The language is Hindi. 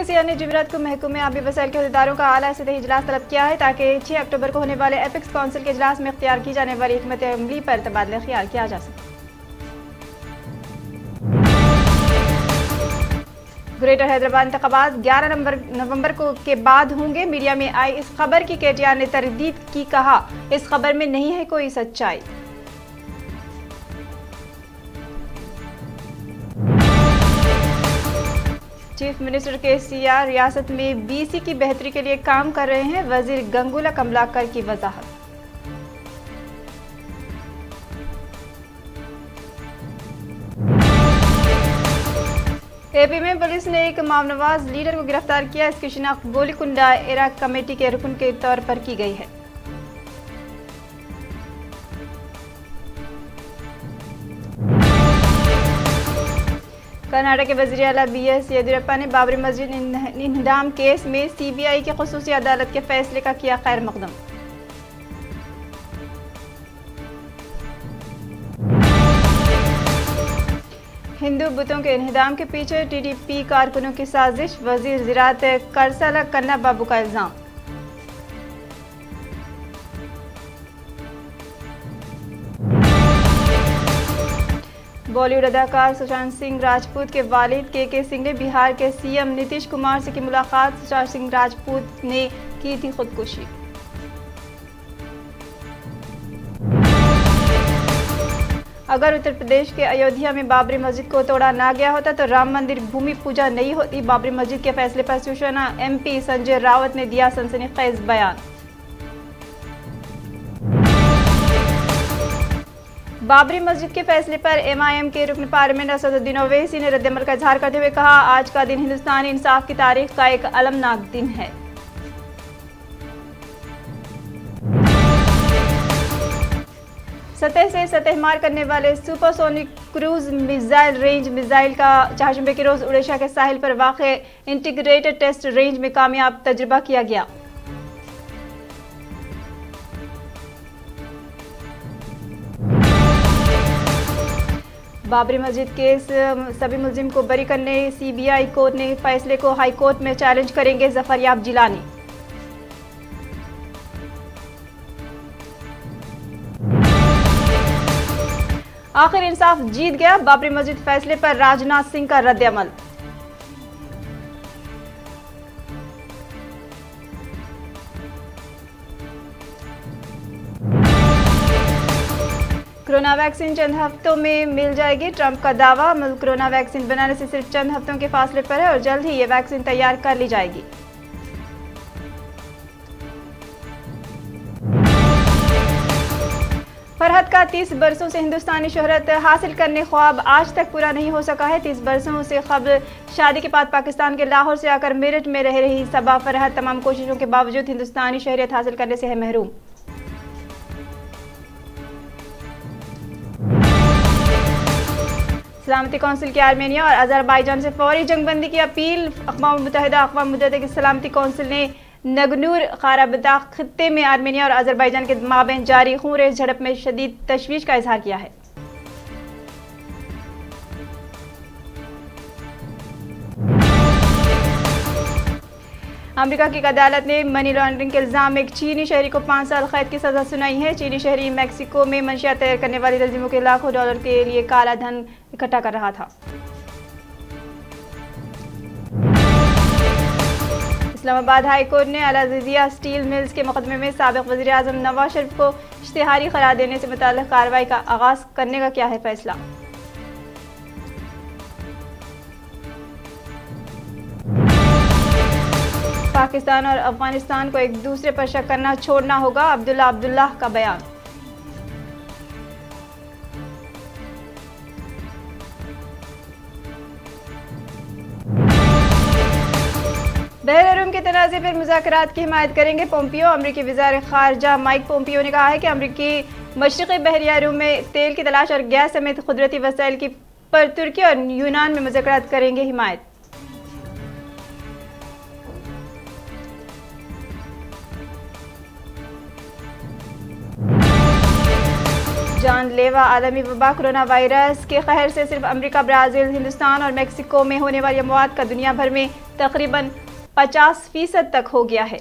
UNHCR ने जुमेरात को महकमे आबी वसाइल के अहदेदारों का आला सतही इजलास तलब किया है ताकि 6 अक्टूबर को होने वाले एपेक्स काउंसिल के इजलास में इख्तियार की जाने वाली हिकमत अमली पर तबादला ख्याल किया जा सके। ग्रेटर हैदराबाद इंतखाबात 11 नवंबर को के बाद होंगे। मीडिया में आई इस खबर की KTR ने तरदीद की, कहा इस खबर में नहीं है कोई सच्चाई। चीफ मिनिस्टर KCR रियासत में BC की बेहतरी के लिए काम कर रहे हैं, वजीर गंगुला कमलाकर की वजाहत। AP में पुलिस ने एक मामनवाज लीडर को गिरफ्तार किया। इसकी शिनाख्त गोलीकुंडा इराक कमेटी के रुकन के तौर पर की गई है। कर्नाटक के वज़ीर आला BS येदियुरप्पा ने बाबरी मस्जिद इंहदाम केस में CBI की खुसूसी अदालत के फैसले का किया खैर मकदम। हिंदू बुतों के इंहदाम के पीछे TDP कारकुनों की साजिश, वजीर ज़राअत करसला कन्ना बाबू का इल्जाम। बॉलीवुड अदाकार सुशांत सिंह राजपूत के वालिद KK सिंह ने बिहार के CM नीतीश कुमार से की मुलाकात। सुशांत सिंह राजपूत ने की थी खुदकुशी। अगर उत्तर प्रदेश के अयोध्या में बाबरी मस्जिद को तोड़ा ना गया होता तो राम मंदिर भूमि पूजा नहीं होती। बाबरी मस्जिद के फैसले पर शिवसेना MP संजय रावत ने दिया सनसनीखेज बयान। बाबरी मस्जिद के फैसले पर MIM के रुकन पार्लियामेंट असदुद्दीन ओवैसी ने रद्दअमल का इजहार करते हुए कहा, आज का दिन हिंदुस्तानी इंसाफ की तारीख का एक अलमनाक दिन है। सतह से सतह मार करने वाले supersonic cruise missile range missile का चारशंबे के रोज उड़ीसा के साहिल पर वाक़े इंटीग्रेटेड टेस्ट रेंज में कामयाब तजुर्बा किया गया। बाबरी मस्जिद केस सभी मुलजिम को बरी करने CBI कोर्ट ने फैसले को हाई कोर्ट में चैलेंज करेंगे जफरयाब जिलानी। आखिर इंसाफ जीत गया, बाबरी मस्जिद फैसले पर राजनाथ सिंह का रद्दअमल। कोरोना वैक्सीन चंद हफ्तों में मिल जाएगी, ट्रंप का दावा। मुल्क कोरोना वैक्सीन बनाने से सिर्फ चंद हफ्तों के फासले पर है और जल्द ही ये वैक्सीन तैयार कर ली जाएगी। फरहत का 30 बरसों से हिंदुस्तानी शोहरत हासिल करने ख्वाब आज तक पूरा नहीं हो सका है। 30 बरसों से कब्ल शादी के बाद पाकिस्तान के लाहौर से आकर मेरठ में रह रही सबा फरहत तमाम कोशिशों के बावजूद हिंदुस्तानी शहरियत हासिल करने से है महरूम। सलामती कौंसिल के आर्मेनिया और अजरबैजान से फौरी जंगबंदी की अपील। अक़वाम मुत्तहिदा अक़वाम मुत्तहिदा की सलामती कौंसिल ने नगनूर क़ाराबग़ खित्ते में आर्मेनिया और अजरबैजान के माबैन जारी खून झड़प में शदीद तशवीश का इजहार किया है। अमेरिका की अदालत ने मनी लॉन्ड्रिंग के इल्जाम में एक चीनी शहरी को 5 साल कैद की सजा सुनाई है। चीनी शहरी मैक्सिको में मंशियात तैयार करने वाली तंजीमों के लाखों डॉलर के लिए काला धन इकट्ठा कर रहा था। इस्लामाबाद हाई कोर्ट ने अल अज़ीज़िया स्टील मिल्स के मुकदमे में साबिक़ वज़ीर आज़म नवाज शरीफ को इश्तिहारी करार देने से मुताल्लिक़ कार्रवाई का आगाज़ करने का किया है फैसला। पाकिस्तान और अफगानिस्तान को एक दूसरे पर शक करना छोड़ना होगा, अब्दुल्लाह का बयान। बहरीन के तनाज़े पर मुज़ाकरात की हिमायत करेंगे पोम्पियो। अमरीकी वज़ीर ख़ारजा माइक पोम्पियो ने कहा है कि अमरीकी मशरिक़ी बहरिया रूम में तेल की तलाश और गैस समेत कुदरती वसाइल की पर तुर्की और यूनान में मुज़ाकरात करेंगे हिमायत। जानलेवा आलमी वबा कोरोना वायरस के कहर से सिर्फ अमेरिका, ब्राज़ील, हिंदुस्तान और मेक्सिको में होने वाली अमवात का दुनिया भर में तकरीबन 50% तक हो गया है।